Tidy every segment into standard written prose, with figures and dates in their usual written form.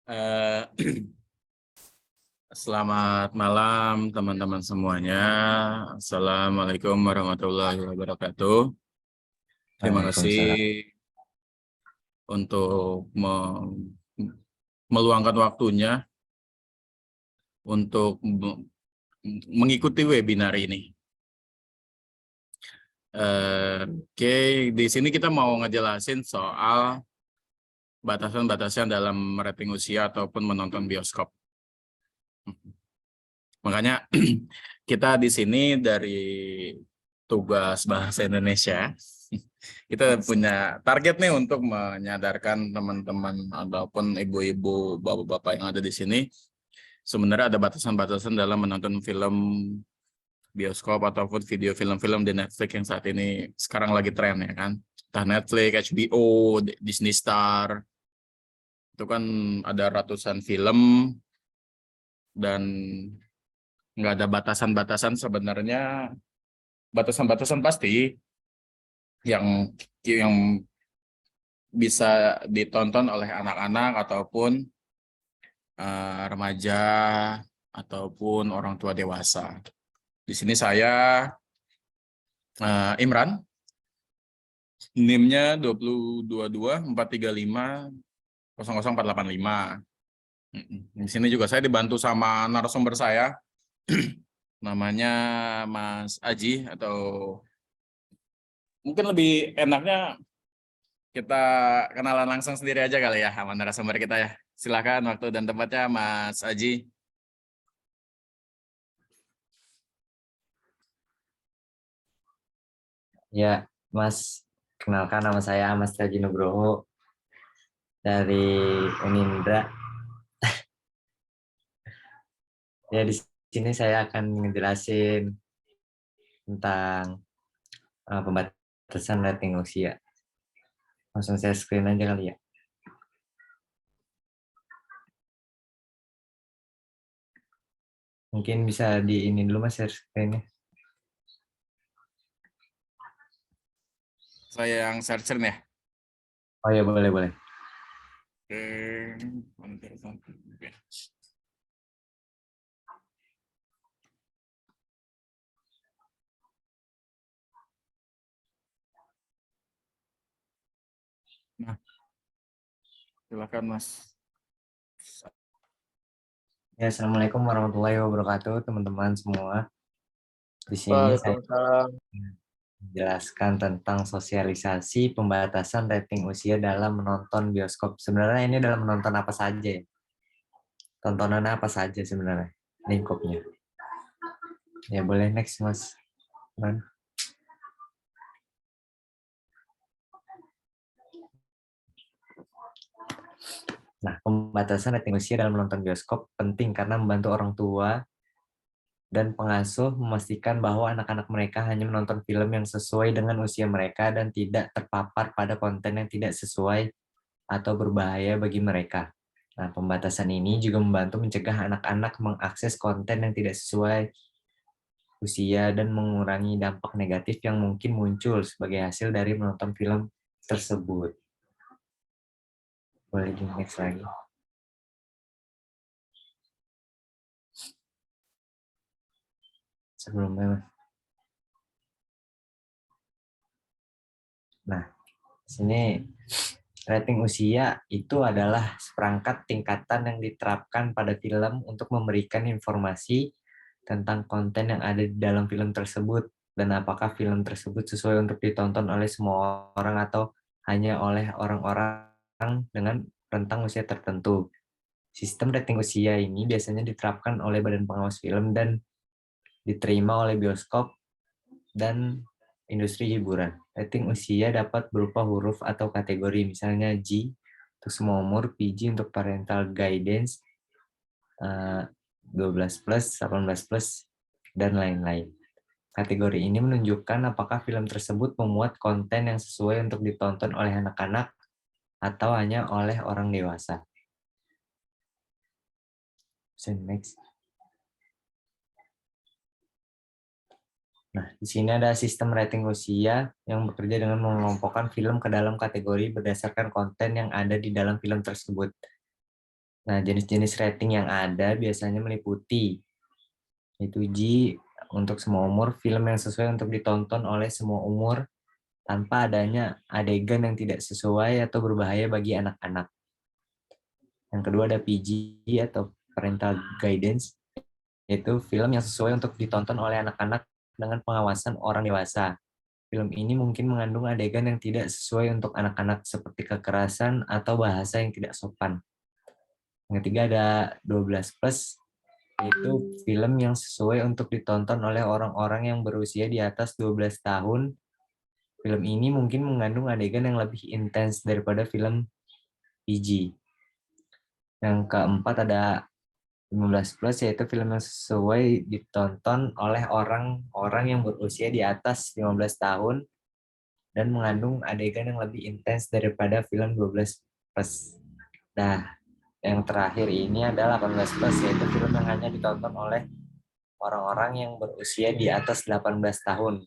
Eh, Selamat malam teman-teman semuanya. Assalamualaikum warahmatullahi wabarakatuh. Terima kasih Waalaikumsalam. untuk meluangkan waktunya untuk mengikuti webinar ini. Oke, di sini kita mau ngejelasin soal batasan-batasan dalam rating usia ataupun menonton bioskop. Makanya kita di sini dari tugas bahasa Indonesia, kita punya target nih untuk menyadarkan teman-teman ataupun ibu-ibu, bapak-bapak yang ada di sini, sebenarnya ada batasan-batasan dalam menonton film bioskop ataupun video film-film di Netflix yang saat ini sekarang lagi tren ya kan. Entah Netflix, HBO, Disney Star, itu kan ada ratusan film dan nggak ada batasan-batasan sebenarnya. Batasan-batasan pasti yang bisa ditonton oleh anak-anak ataupun remaja ataupun orang tua dewasa. Di sini saya Imran, NIM-nya 202243500485. Di sini juga saya dibantu sama narasumber saya, namanya Mas Aji, atau mungkin lebih enaknya kita kenalan langsung sendiri aja kali ya sama narasumber kita ya. Silakan waktu dan tempatnya Mas Aji. Ya, Mas, kenalkan nama saya Mas Taji Nugroho dari Unindra. Ya, di sini saya akan ngejelasin tentang pembatasan rating usia. Langsung saya screen aja kali ya. Mungkin bisa di ini dulu Mas share screen-nya. Saya yang searcher nih ya. Oh ya, boleh, boleh. Oke. Nah, silakan Mas. Ya, Assalamualaikum warahmatullahi wabarakatuh, teman-teman semua. Di sini saya Waalaikumsalam. menjelaskan tentang sosialisasi pembatasan rating usia dalam menonton bioskop. Sebenarnya ini dalam menonton apa saja ya? Tontonan apa saja sebenarnya lingkupnya. Ya boleh next Mas. Nah, pembatasan rating usia dalam menonton bioskop penting karena membantu orang tua dan pengasuh memastikan bahwa anak-anak mereka hanya menonton film yang sesuai dengan usia mereka dan tidak terpapar pada konten yang tidak sesuai atau berbahaya bagi mereka. Nah, pembatasan ini juga membantu mencegah anak-anak mengakses konten yang tidak sesuai usia dan mengurangi dampak negatif yang mungkin muncul sebagai hasil dari menonton film tersebut. Boleh di next lagi. Sebelumnya. Nah, sini rating usia itu adalah seperangkat tingkatan yang diterapkan pada film untuk memberikan informasi tentang konten yang ada di dalam film tersebut dan apakah film tersebut sesuai untuk ditonton oleh semua orang atau hanya oleh orang-orang dengan rentang usia tertentu. Sistem rating usia ini biasanya diterapkan oleh Badan Pengawas Film dan diterima oleh bioskop dan industri hiburan. Rating usia dapat berupa huruf atau kategori, misalnya G untuk semua umur, PG untuk parental guidance, 12 plus, 18 plus, dan lain-lain. Kategori ini menunjukkan apakah film tersebut memuat konten yang sesuai untuk ditonton oleh anak-anak atau hanya oleh orang dewasa. Next. Nah, di sini ada sistem rating usia yang bekerja dengan mengelompokkan film ke dalam kategori berdasarkan konten yang ada di dalam film tersebut. Nah, jenis-jenis rating yang ada biasanya meliputi yaitu G untuk semua umur, film yang sesuai untuk ditonton oleh semua umur tanpa adanya adegan yang tidak sesuai atau berbahaya bagi anak-anak. Yang kedua ada PG atau parental guidance, yaitu film yang sesuai untuk ditonton oleh anak-anak dengan pengawasan orang dewasa. Film ini mungkin mengandung adegan yang tidak sesuai untuk anak-anak seperti kekerasan atau bahasa yang tidak sopan. Yang ketiga ada 12 plus, yaitu film yang sesuai untuk ditonton oleh orang-orang yang berusia di atas 12 tahun. Film ini mungkin mengandung adegan yang lebih intens daripada film PG. Yang keempat ada 15 plus, yaitu film yang sesuai ditonton oleh orang-orang yang berusia di atas 15 tahun dan mengandung adegan yang lebih intens daripada film 12 plus. Nah, yang terakhir ini adalah 18 plus, yaitu film yang hanya ditonton oleh orang-orang yang berusia di atas 18 tahun.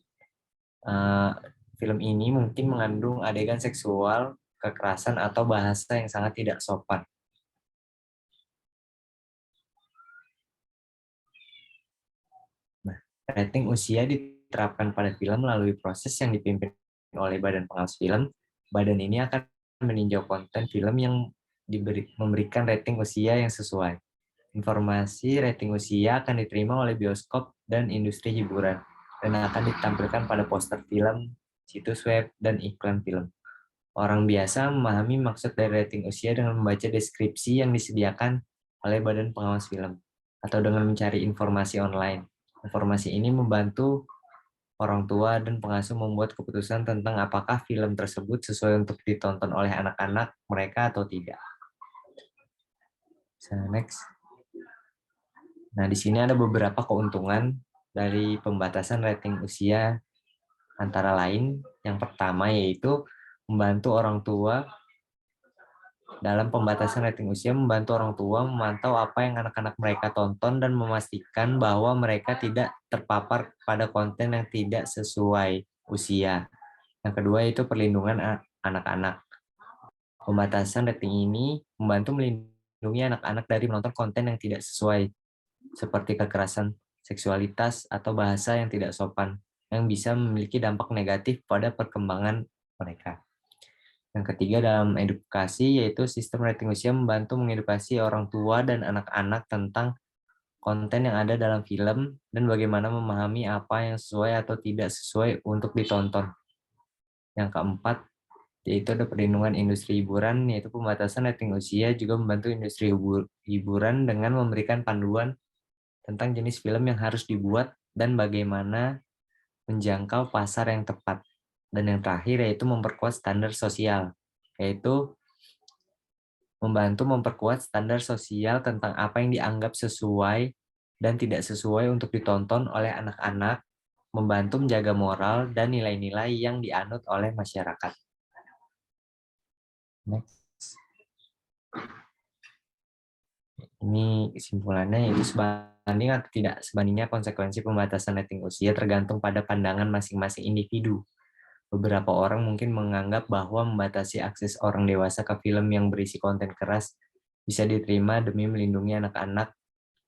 Uh, Film ini mungkin mengandung adegan seksual, kekerasan, atau bahasa yang sangat tidak sopan. Nah, rating usia diterapkan pada film melalui proses yang dipimpin oleh Badan Pengawas Film. Badan ini akan meninjau konten film yang memberikan rating usia yang sesuai. Informasi rating usia akan diterima oleh bioskop dan industri hiburan dan akan ditampilkan pada poster film, situs web, dan iklan film. Orang biasa memahami maksud dari rating usia dengan membaca deskripsi yang disediakan oleh Badan Pengawas Film atau dengan mencari informasi online. Informasi ini membantu orang tua dan pengasuh membuat keputusan tentang apakah film tersebut sesuai untuk ditonton oleh anak-anak mereka atau tidak. So, next. Nah, di sini ada beberapa keuntungan dari pembatasan rating usia, antara lain yang pertama yaitu membantu orang tua. Dalam pembatasan rating usia, membantu orang tua memantau apa yang anak-anak mereka tonton dan memastikan bahwa mereka tidak terpapar pada konten yang tidak sesuai usia. Yang kedua itu perlindungan anak-anak. Pembatasan rating ini membantu melindungi anak-anak dari menonton konten yang tidak sesuai, seperti kekerasan seksualitas atau bahasa yang tidak sopan, yang bisa memiliki dampak negatif pada perkembangan mereka. Yang ketiga dalam edukasi, yaitu sistem rating usia membantu mengedukasi orang tua dan anak-anak tentang konten yang ada dalam film dan bagaimana memahami apa yang sesuai atau tidak sesuai untuk ditonton. Yang keempat, yaitu ada perlindungan industri hiburan, yaitu pembatasan rating usia juga membantu industri hiburan dengan memberikan panduan tentang jenis film yang harus dibuat dan bagaimana menjangkau pasar yang tepat. Dan yang terakhir yaitu memperkuat standar sosial, yaitu membantu memperkuat standar sosial tentang apa yang dianggap sesuai dan tidak sesuai untuk ditonton oleh anak-anak, membantu menjaga moral dan nilai-nilai yang dianut oleh masyarakat. Next. Ini kesimpulannya, yaitu sebanding atau tidak sebandingnya konsekuensi pembatasan rating usia tergantung pada pandangan masing-masing individu. Beberapa orang mungkin menganggap bahwa membatasi akses orang dewasa ke film yang berisi konten keras bisa diterima demi melindungi anak-anak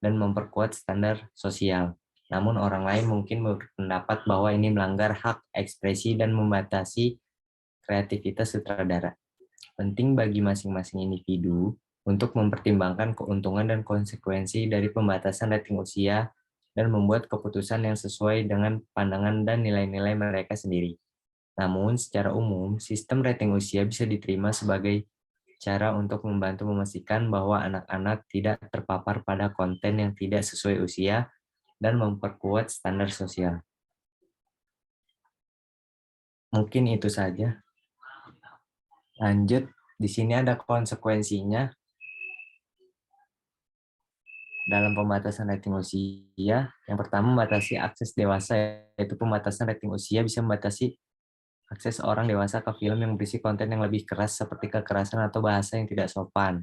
dan memperkuat standar sosial. Namun orang lain mungkin berpendapat bahwa ini melanggar hak ekspresi dan membatasi kreativitas sutradara. Penting bagi masing-masing individu untuk mempertimbangkan keuntungan dan konsekuensi dari pembatasan rating usia dan membuat keputusan yang sesuai dengan pandangan dan nilai-nilai mereka sendiri. Namun, secara umum, sistem rating usia bisa diterima sebagai cara untuk membantu memastikan bahwa anak-anak tidak terpapar pada konten yang tidak sesuai usia dan memperkuat standar sosial. Mungkin itu saja. Lanjut, di sini ada konsekuensinya dalam pembatasan rating usia. Yang pertama, membatasi akses dewasa, yaitu pembatasan rating usia bisa membatasi akses orang dewasa ke film yang berisi konten yang lebih keras seperti kekerasan atau bahasa yang tidak sopan.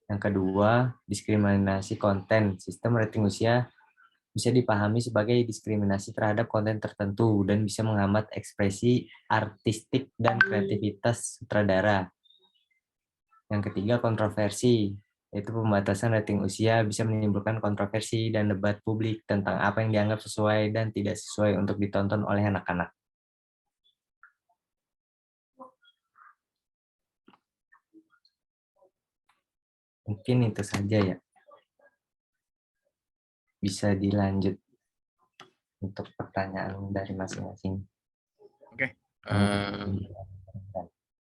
Yang kedua, diskriminasi konten. Sistem rating usia bisa dipahami sebagai diskriminasi terhadap konten tertentu dan bisa menghambat ekspresi artistik dan kreativitas sutradara. Yang ketiga, kontroversi. Yaitu pembatasan rating usia bisa menimbulkan kontroversi dan debat publik tentang apa yang dianggap sesuai dan tidak sesuai untuk ditonton oleh anak-anak. Mungkin itu saja ya. Bisa dilanjut untuk pertanyaan dari masing-masing. Oke.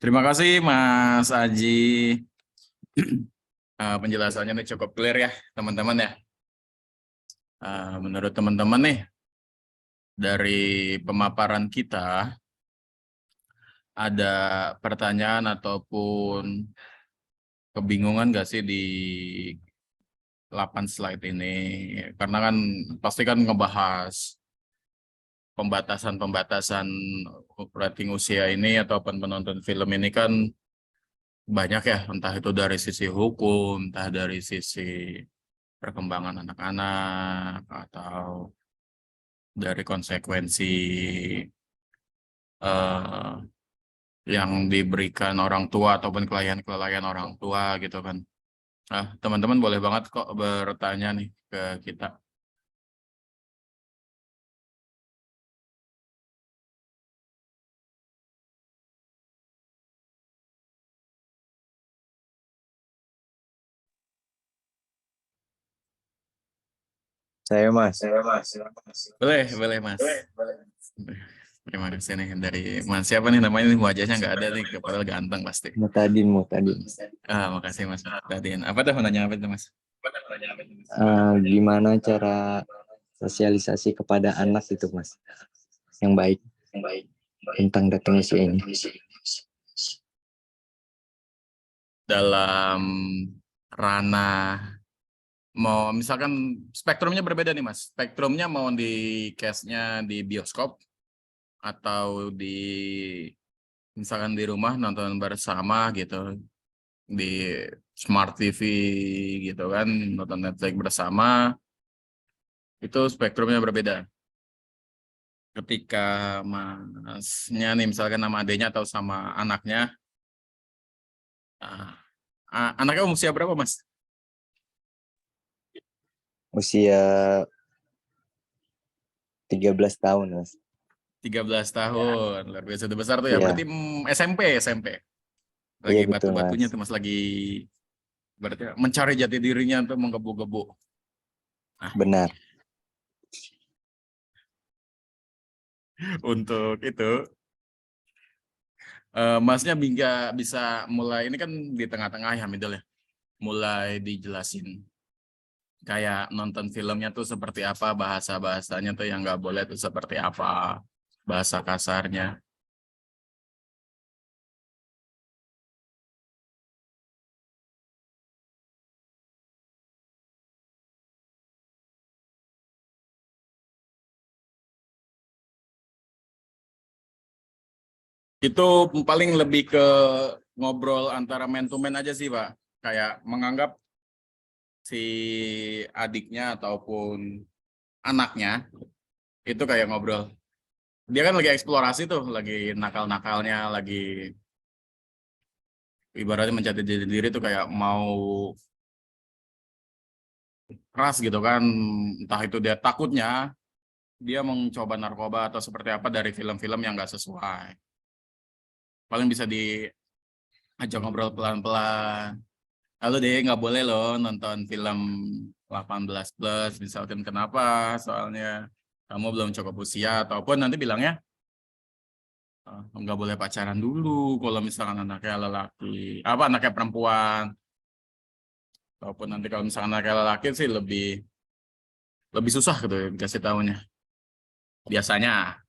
Terima kasih Mas Aji. Penjelasannya nih cukup clear ya teman-teman ya. Menurut teman-teman nih dari pemaparan kita ada pertanyaan ataupun kebingungan nggak sih di 8 slide ini? Karena kan pasti kan ngebahas pembatasan-pembatasan rating usia ini ataupun penonton film ini kan banyak ya, entah itu dari sisi hukum, entah dari sisi perkembangan anak-anak, atau dari konsekuensi eh, yang diberikan orang tua ataupun kelainan-kelainan orang tua gitu kan. Teman-teman boleh banget kok bertanya nih ke kita. Saya Mas. Boleh Mas. Terima kasih nih dari Mas. Siapa nih namanya nih, wajahnya nggak ada nih, padahal ganteng pasti. Mutadin. Makasih Mas. Tadian. Apa tuh menanya apa tuh Mas? Gimana cara sosialisasi kepada anak itu Mas, yang baik tentang rating usia ini? Dalam ranah mau misalkan spektrumnya berbeda nih Mas. Spektrumnya mau di case-nya di bioskop atau di misalkan di rumah nonton bersama gitu, di Smart TV gitu kan, nonton Netflix bersama, itu spektrumnya berbeda. Ketika masnya nih misalkan sama adenya atau sama anaknya, anaknya usia berapa Mas? Usia 13 tahun Mas. 13 tahun, luar biasa udah besar tuh ya. Iya. Berarti SMP. Lagi Iya, betul, batu-batunya Mas. tuh Mas, lagi berarti mencari jati dirinya untuk menggebu-gebu. Benar. Untuk itu Masnya bisa mulai, ini kan di tengah-tengah ya, middle ya, mulai dijelasin kayak nonton filmnya tuh seperti apa, bahasa-bahasanya tuh yang nggak boleh tuh seperti apa, bahasa kasarnya. Itu paling lebih ke ngobrol antara man to man aja sih Pak, kayak menganggap si adiknya ataupun anaknya itu kayak ngobrol. Dia kan lagi eksplorasi tuh, lagi nakal-nakalnya, lagi ibaratnya mencari diri diri tuh kayak mau keras gitu kan. Entah itu dia takutnya dia mencoba narkoba atau seperti apa dari film-film yang nggak sesuai. Paling bisa diajak ngobrol pelan-pelan. Lalu dia nggak boleh loh nonton film 18 plus, misalkan kenapa? Soalnya kamu belum cukup usia, ataupun nanti bilangnya nggak boleh pacaran dulu kalau misalkan anaknya lelaki, anaknya perempuan, ataupun nanti kalau misalkan anaknya lelaki sih lebih susah gitu ya dikasih tahunya. Biasanya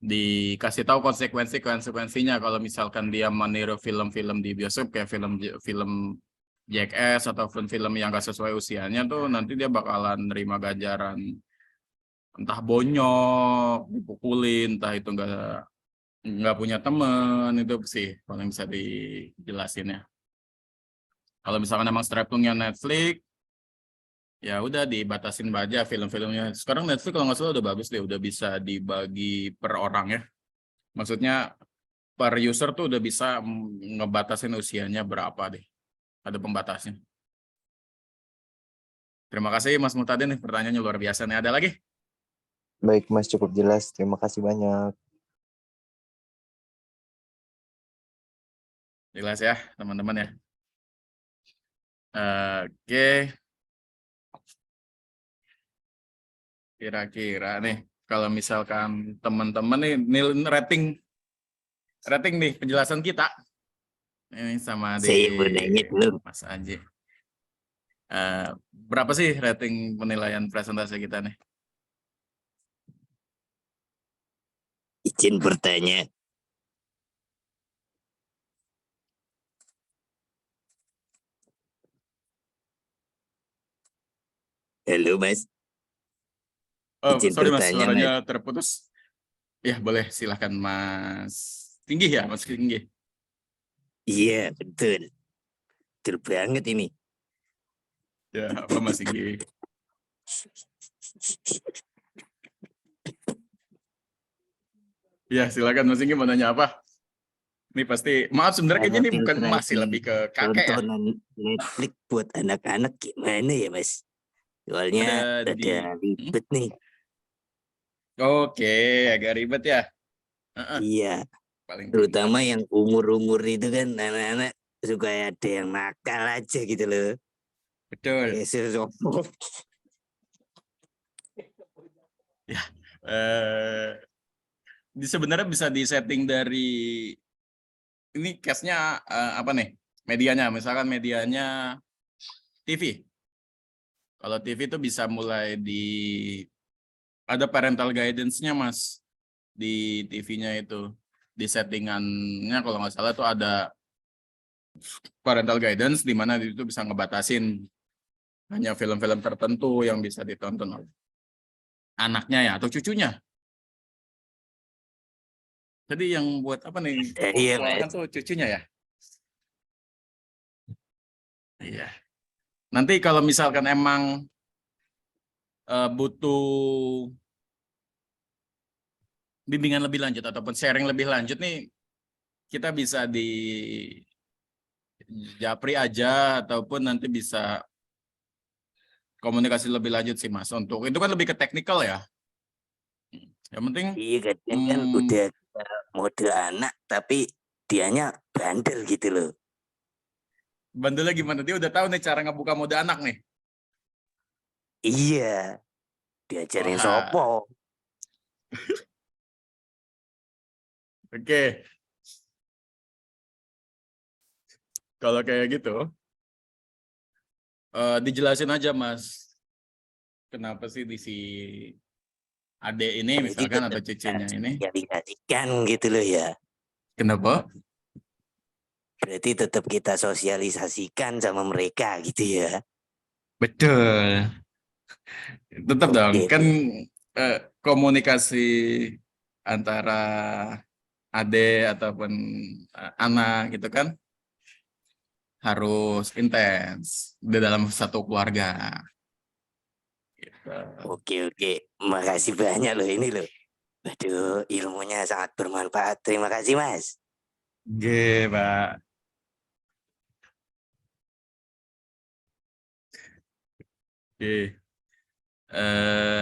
dikasih tahu konsekuensinya kalau misalkan dia meniru film-film di bioskop kayak film Jackass ataupun film yang gak sesuai usianya tuh, nanti dia bakalan nerima ganjaran entah bonyok, dipukulin, entah itu nggak punya teman, itu sih paling bisa dijelasin ya. Kalau misalkan emang strapungnya Netflix, ya udah dibatasin aja film-filmnya. Sekarang Netflix kalau nggak salah udah bagus deh, udah bisa dibagi per orang ya. Maksudnya per user tuh udah bisa ngebatasin usianya berapa deh. ada pembatasnya. Terima kasih Mas Muhtadin nih, pertanyaannya luar biasa nih. Ada lagi? Baik Mas, cukup jelas. Terima kasih banyak. Jelas ya teman-teman ya. Oke, kira-kira nih kalau misalkan teman-teman nih nilai rating nih penjelasan kita ini sama di Saya mau nanya dulu. Mas Anji. Berapa sih rating penilaian presentasi kita nih? Izin bertanya. Halo Mas. Oh, Izin sorry Mas, bertanya, suaranya terputus. Ya boleh, silahkan Mas Tinggi ya, Mas Tinggi. Iya betul. Betul banget ini. Ya, apa Mas Tinggi? Ya, silakan Mas Tinggi mau nanya apa? Ini pasti, maaf sebenarnya kayaknya ini bukan Mas sih, lebih ke kakek ya. Tontonan Netflix buat anak-anak gimana ya Mas? Soalnya Ada di- ada ribet nih. Oke, agak ribet ya. Iya. Paling Terutama tinggal. yang umur-umur itu kan anak-anak suka ada yang nakal aja gitu loh. Betul. Sebenarnya bisa disetting dari ini case-nya apa nih? Medianya, misalkan medianya TV. Kalau TV itu bisa mulai ada parental guidance-nya Mas di TV-nya itu. Di settingannya kalau nggak salah tuh ada parental guidance di mana itu bisa ngebatasin hanya film-film tertentu yang bisa ditonton oleh anaknya ya atau cucunya. Jadi yang buat apa nih? Iya Keluarkan Mas. tuh cucunya ya. Iya. Nanti kalau misalkan emang butuh bimbingan lebih lanjut ataupun sharing lebih lanjut nih, kita bisa di Japri aja ataupun nanti bisa komunikasi lebih lanjut sih Mas. Untuk itu kan lebih ke teknikal ya. Yang penting Iya kadang kan udah mode anak tapi dianya bandel gitu loh. bandelnya gimana? Dia udah tahu nih cara ngebuka mode anak nih. Iya. Diajarin Wah. sopo. Oke. Kalau kayak gitu, dijelasin aja Mas. Kenapa sih di si adek ini Jadi misalkan tetap atau cucunya ini? sosialisasikan gitu loh ya. Kenapa? Berarti tetap kita sosialisasikan sama mereka gitu ya. Betul. Tetap dong, Oke, kan komunikasi antara ade ataupun anak gitu kan harus intens di dalam satu keluarga. Gitu. oke. Makasih banyak loh ini loh. Aduh, ilmunya sangat bermanfaat. Terima kasih Mas. Oke, Pak. Oke.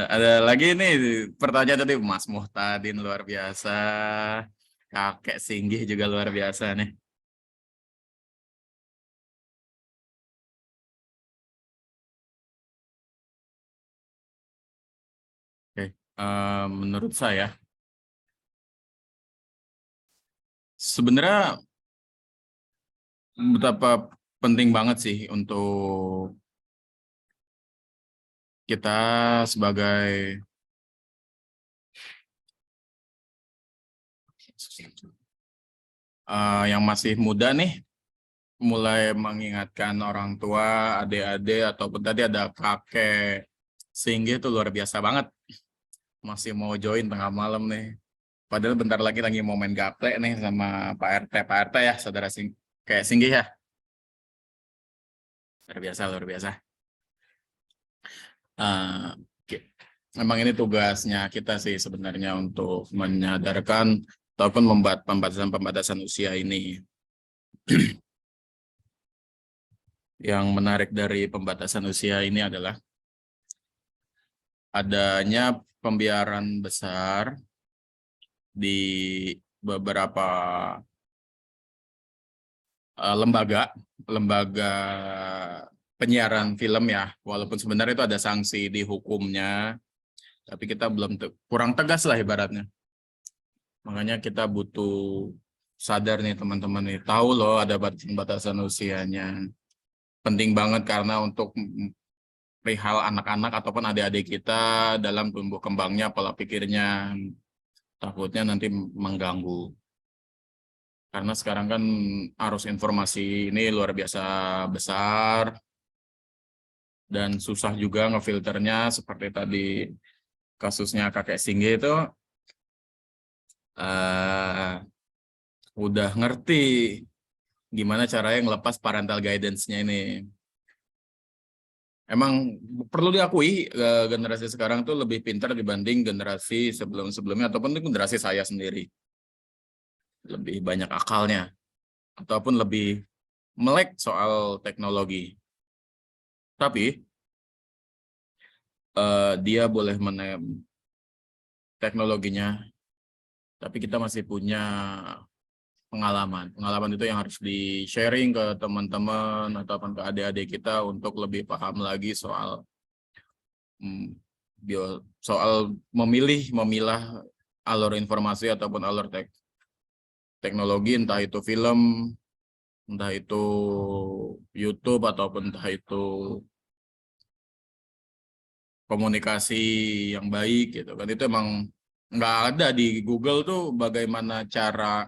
Ada lagi nih pertanyaan tadi Mas Muhtadin luar biasa. Kakek Singgih juga luar biasa nih. Oke, menurut saya sebenarnya betapa penting banget sih untuk kita sebagai yang masih muda nih mulai mengingatkan orang tua, adik-adik ataupun tadi ada kakek Singgih itu luar biasa banget. Masih mau join tengah malam nih. Padahal bentar lagi mau main gaple nih sama Pak RT ya, saudara kayak Singgih ya. Luar biasa. Oke. Memang ini tugasnya kita sih sebenarnya untuk menyadarkan ataupun membuat pembatasan usia ini. Yang menarik dari pembatasan usia ini adalah adanya pembiaran besar di beberapa lembaga penyiaran film ya, walaupun sebenarnya itu ada sanksi di hukumnya, tapi kita belum kurang tegas lah ibaratnya. Makanya kita butuh sadar nih teman-teman nih, tahu loh ada batasan usianya. Penting banget karena untuk perihal anak-anak ataupun adik-adik kita dalam tumbuh kembangnya, pola pikirnya, takutnya nanti mengganggu. Karena sekarang kan arus informasi ini luar biasa besar dan susah juga ngefilternya, seperti tadi kasusnya kakek Singgi itu udah ngerti gimana caranya ngelepas parental guidance-nya ini. Emang perlu diakui generasi sekarang tuh lebih pintar dibanding generasi sebelum-sebelumnya ataupun generasi saya sendiri. Lebih banyak akalnya ataupun lebih melek soal teknologi. Tapi dia boleh teknologinya, tapi kita masih punya pengalaman. Pengalaman itu yang harus di-sharing ke teman-teman ataupun ke adik-adik kita untuk lebih paham lagi soal memilah alur informasi ataupun alur teknologi, entah itu film, entah itu YouTube, ataupun entah itu komunikasi yang baik gitu kan. Itu emang nggak ada di Google tuh bagaimana cara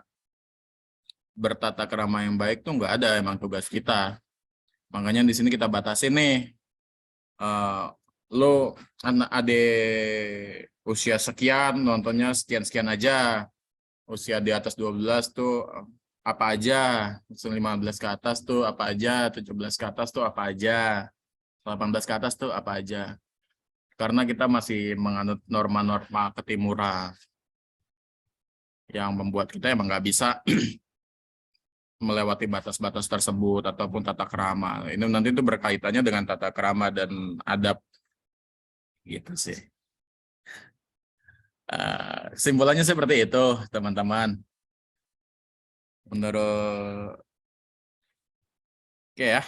bertata krama yang baik tuh nggak ada, emang tugas kita. Makanya di sini kita batasin nih, lo anak adik usia sekian nontonnya sekian-sekian aja, usia di atas 12 tuh apa aja, 15 ke atas tuh apa aja, 17 ke atas tuh apa aja, 18 ke atas tuh apa aja. Karena kita masih menganut norma-norma ketimuran yang membuat kita emang nggak bisa melewati batas-batas tersebut ataupun tata krama. Ini nanti itu berkaitannya dengan tata krama dan adab gitu sih. Simpulannya seperti itu, teman-teman. Menurut oke ya.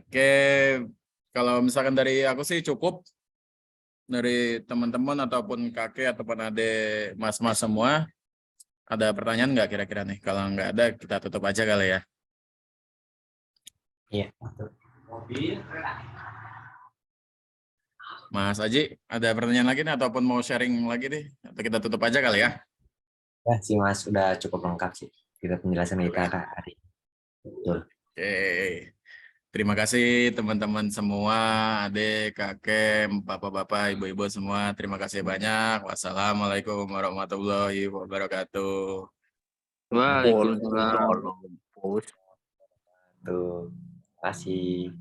Oke, kalau misalkan dari aku sih cukup. Dari teman-teman ataupun kakek ataupun adik mas-mas semua, ada pertanyaan nggak kira-kira nih? Kalau nggak ada, kita tutup aja kali ya. Iya. Mas Aji, ada pertanyaan lagi nih ataupun mau sharing lagi nih? Atau kita tutup aja kali ya? Ya sih Mas, sudah cukup lengkap sih kita penjelasan kita hari. Betul. Oke. Terima kasih teman-teman semua, adik, kakek, bapak-bapak, ibu-ibu semua. Terima kasih banyak. Wassalamualaikum warahmatullahi wabarakatuh. Waalaikumsalam. Tuh. Terima kasih.